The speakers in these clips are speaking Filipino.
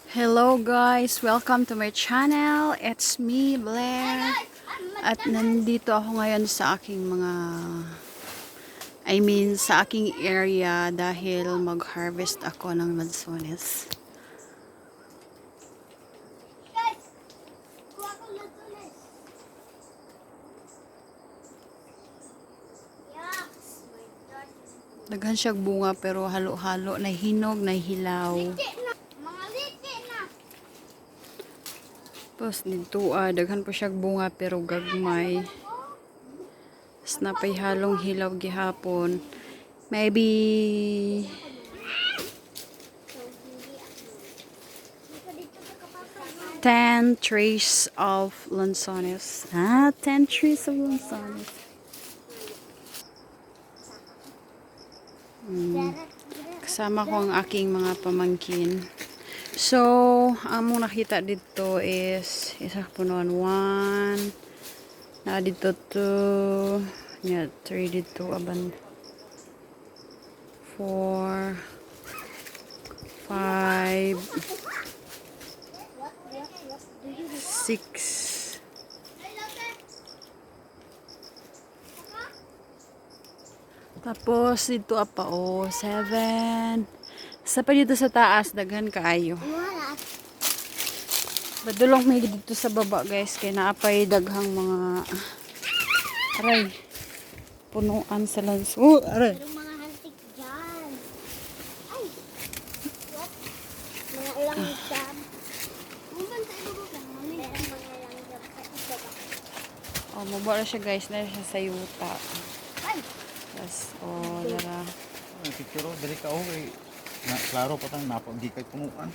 Hello guys, welcome to my channel. It's me, Blair. At nandito ako ngayon sa aking sa aking area dahil mag-harvest ako ng lansones. Daghan siyang bunga pero halo-halo, nahinog, nahilaw. Tapos dito daghan po siya bunga pero gagmay. Tapos napay halong hilaw gihapon. Maybe 10 trays of lansones. 10 trays of lansones. Kasama ko ang aking mga pamangkin. So, ang mong nakita dito is isa punuan 1 na dito 2 yeah, 3 dito aban 4 5 6 tapos dito 7 sa pa dito sa taas daghan kaayo. Badulong may dito sa baba guys kay naapay daghang mga aray punuan sa lanso. Aray. Mga hantik dyan. Ay! What? Mga ilang jam. Muman sa ibo ka. Mga ilang jam sa ibo ka. Oh, mabara siya guys na siya sa yuta. Ay! Yes, dara. Picture dali ka na klaro pa tang napag kay punuan.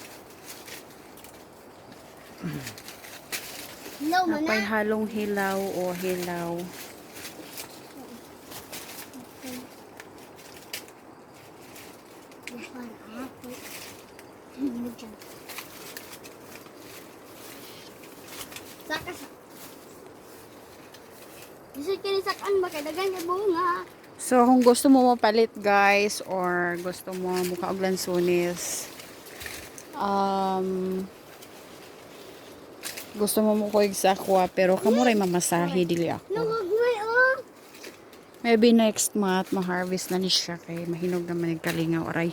Hilaw man Napay na. halong hilaw o hilaw. Saka sa. Gusto kinisakan ba kay dagan yung bunga. So, kung gusto mo mapalit guys or gusto mo mukha og lansones, gusto mo mo kuig sa aqua pero kamo ray mamasahe dili ako. Nagagmay oh. Maybe next month ma-harvest na ni siya kay mahinog naman yung kalingaw aray.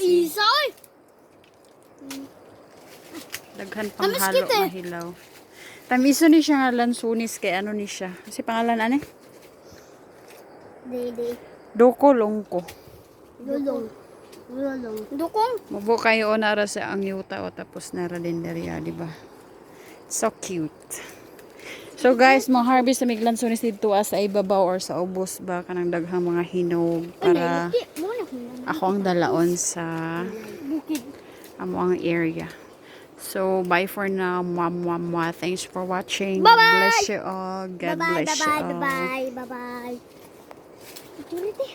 Isoy! Daghan pang Tamis halo kita. mahilaw. Tamiso ni siya nga lansones kay ano ni siya. Kasi pangalan ani? Dede. Doko longko. Dulong. Dulong. Dukong. Mabo kayo o nara sa ang yuta o tapos nara din deriya, di ba? So cute. So guys, mga harvest sa miglansones dito sa ibabaw or sa ubos ba kanang daghang mga hinog para ako ang dalaon sa Bukid. amo ang area. So bye for now. Mwah. Thanks for watching. Bye-bye. God bless you all. God Bye-bye, bless you bye-bye, all. bye-bye, bye-bye. Ito ulit eh.